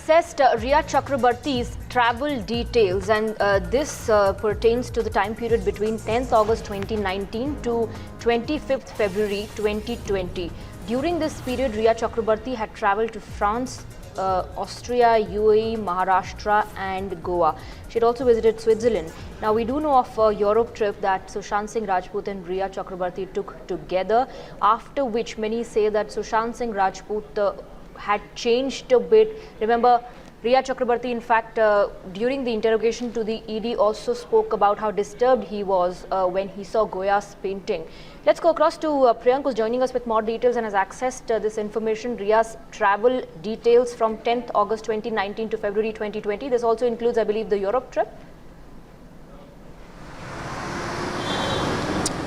accessed Rhea Chakraborty's travel details, and this pertains to the time period between 10th August 2019 to 25th February 2020. During this period, Rhea Chakraborty had travelled to France, Austria, UAE, Maharashtra and Goa. She had also visited Switzerland. Now, we do know of a Europe trip that Sushant Singh Rajput and Rhea Chakraborty took together, after which many say that Sushant Singh Rajput had changed a bit. Remember, Rhea Chakraborty, in fact, during the interrogation to the ED, also spoke about how disturbed he was when he saw Goya's painting. Let's go across to Priyank, who's joining us with more details and has accessed this information, Rhea's travel details from 10th August 2019 to February 2020. This also includes, I believe, the Europe trip.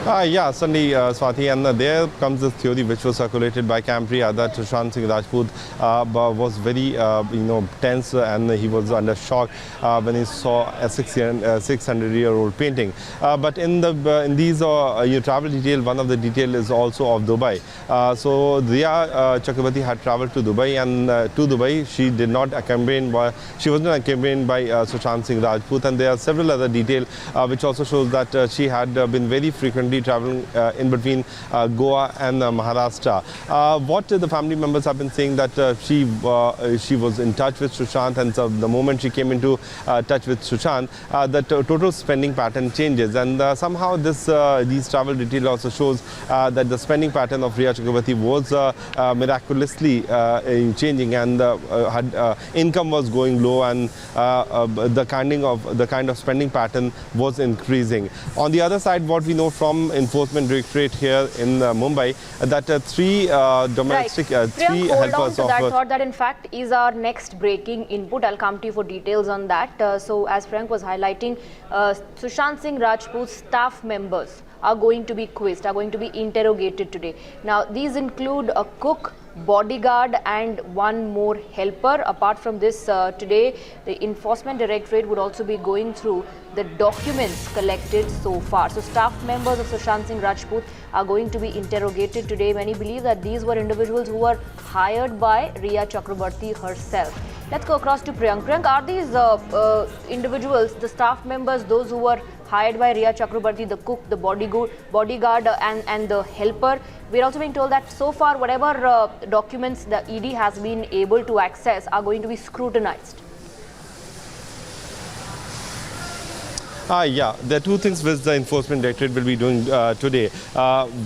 Yeah, certainly, Swati, and there comes this theory which was circulated by Camp Rhea that Sushant Singh Rajput was very, tense, and he was under shock when he saw a 600-year-old painting. But in these travel detail, one of the detail is also of Dubai. So Rhea Chakraborty had travelled to Dubai, and to Dubai she did not accompanied by, she was not accompanied by Sushant Singh Rajput, and there are several other details which also shows that she had been very frequently traveling in between Goa and Maharashtra. What the family members have been saying that she was in touch with Sushant, and so the moment she came into touch with Sushant, the total spending pattern changes, and somehow these travel detail also shows that the spending pattern of Rhea Chakraborty was miraculously changing, and income was going low, and the kind of spending pattern was increasing. On the other side, what we know from Enforcement Directorate here in Mumbai, that three domestic three helpers of that thought that in fact is our next breaking input. I'll come to you for details on that. So as Frank was highlighting, Sushant Singh Rajput's staff members are going to be quizzed, are going to be interrogated today. Now, these include a cook, bodyguard and one more helper. Apart from this, today the Enforcement Directorate would also be going through the documents collected so far. So staff members of Sushant Singh Rajput are going to be interrogated today. Many believe that these were individuals who were hired by Rhea Chakraborty herself. Let's go across to Priyank. Priyank, are these individuals, the staff members, those who were hired by Rhea Chakraborty, the cook, the bodyguard and the helper? We're also being told that so far whatever documents the ED has been able to access are going to be scrutinized. Yeah, there are two things which the Enforcement Directorate will be doing today.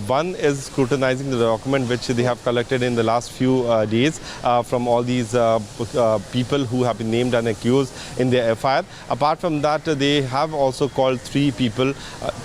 One is scrutinizing the document which they have collected in the last few days from all these people who have been named and accused in their FIR. Apart from that, they have also called 3 people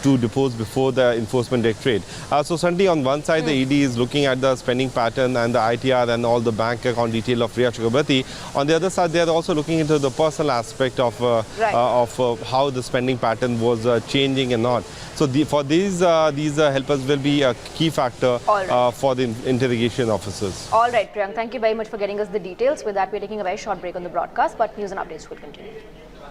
to depose before the Enforcement Directorate. So certainly on one side, the ED is looking at the spending pattern and the ITR and all the bank account detail of Rhea Chakraborty. On the other side, they are also looking into the personal aspect of how the spending pattern was changing and not. So for these helpers will be a key factor for the interrogation officers. All right, Priyank, thank you very much for getting us the details. With that, we're taking a very short break on the broadcast, but news and updates will continue.